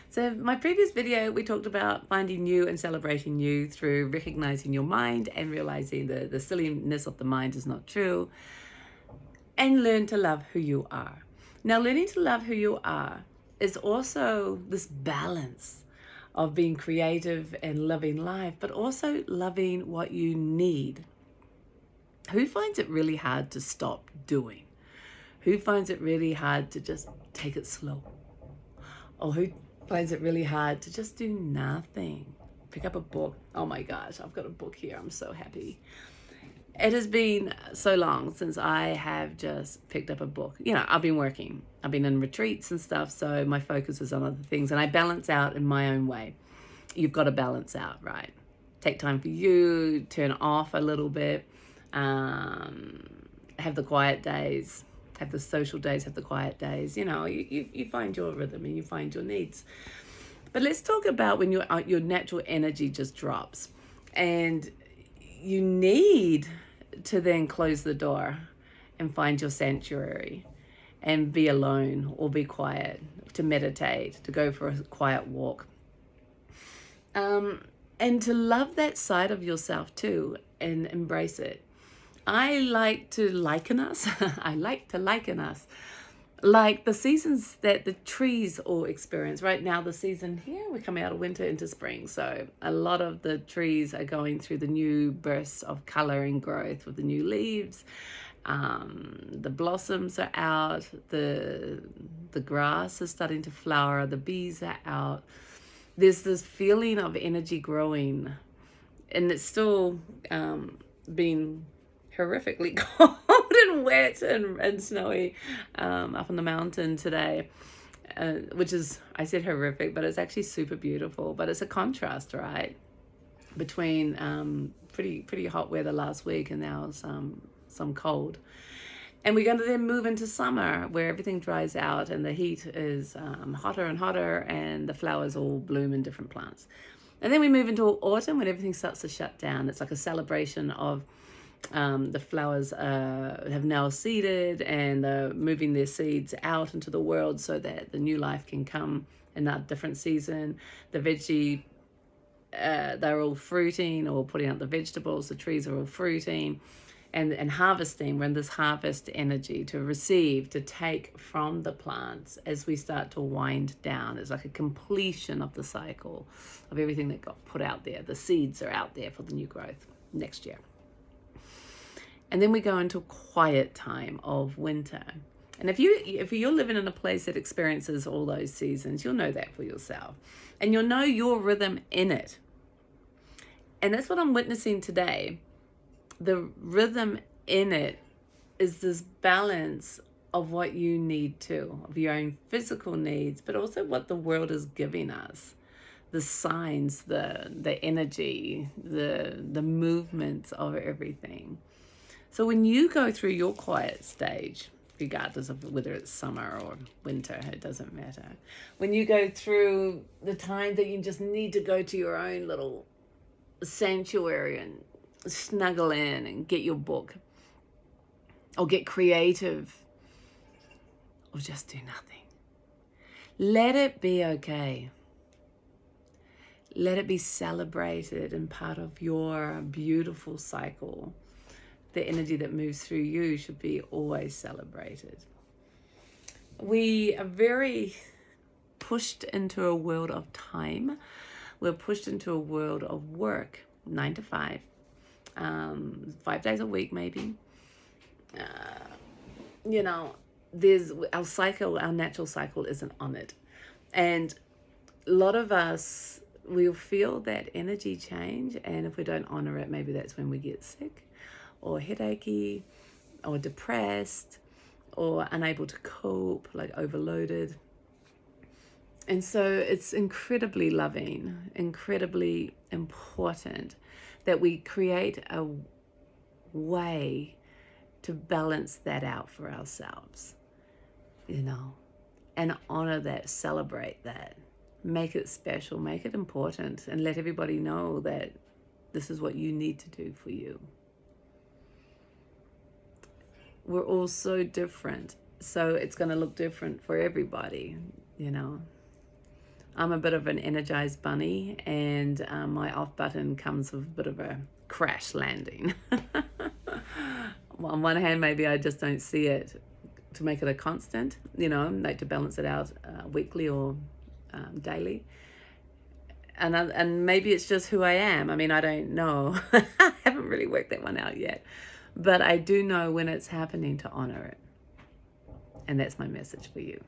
So my previous video, we talked about finding you and celebrating you through recognizing your mind and realizing the silliness of the mind is not true, and learn to love who you are. Now, learning to love who you are is also this balance of being creative and loving life, but also loving what you need. Who finds it really hard to stop doing? Who finds it really hard to just take it slow? Or who finds it really hard to just do nothing? Pick up a book. Oh my gosh, I've got a book here. I'm so happy. It has been so long since I have just picked up a book. I've been working. I've been in retreats and stuff, so my focus is on other things, and I balance out in my own way. You've got to balance out, right? Take time for you, turn off a little bit, have the quiet days, have the social days, have the quiet days. You find your rhythm and you find your needs. But let's talk about when your natural energy just drops and you need to then close the door and find your sanctuary and be alone or be quiet, to meditate, to go for a quiet walk. And to love that side of yourself too and embrace it. I like to liken us like the seasons that the trees all experience. Right now, the season here, we're coming out of winter into spring. So a lot of the trees are going through the new bursts of color and growth with the new leaves. The blossoms are out. The grass is starting to flower. The bees are out. There's this feeling of energy growing. And it's still been horrifically cold and wet and snowy up on the mountain today, which is, I said horrific, but it's actually super beautiful. But it's a contrast, right, between pretty hot weather last week and now some cold. And we're going to then move into summer where everything dries out and the heat is hotter and hotter and the flowers all bloom in different plants. And then we move into autumn when everything starts to shut down. It's like a celebration of the flowers have now seeded and they're moving their seeds out into the world so that the new life can come in that different season. The veggie, they're all fruiting or putting out the vegetables. The trees are all fruiting and harvesting. We're in this harvest energy to receive, to take from the plants as we start to wind down. It's like a completion of the cycle of everything that got put out there. The seeds are out there for the new growth next year. And then we go into quiet time of winter. And if you're living in a place that experiences all those seasons, you'll know that for yourself. And you'll know your rhythm in it. And that's what I'm witnessing today. The rhythm in it is this balance of what you need too, of your own physical needs, but also what the world is giving us. The signs, the energy, the movements of everything. So when you go through your quiet stage, regardless of whether it's summer or winter, it doesn't matter. When you go through the time that you just need to go to your own little sanctuary and snuggle in and get your book or get creative or just do nothing, let it be okay. Let it be celebrated and part of your beautiful cycle. The energy that moves through you should be always celebrated. We are very pushed into a world of time. We're pushed into a world of work, 9 to 5, 5 days a week maybe. There's our cycle, our natural cycle isn't on it. And a lot of us, we'll feel that energy change, and if we don't honor it, maybe that's when we get sick or headachy or depressed or unable to cope, like overloaded. And so it's incredibly loving, incredibly important that we create a way to balance that out for ourselves, and honor that, celebrate that, make it special, make it important, and let everybody know that this is what you need to do for you. We're all so different, so it's going to look different for everybody, I'm a bit of an energized bunny, and my off button comes with a bit of a crash landing. On one hand, maybe I just don't see it to make it a constant, like to balance it out weekly or daily. And maybe it's just who I am. I mean, I don't know. I haven't really worked that one out yet. But I do know when it's happening to honor it. And that's my message for you.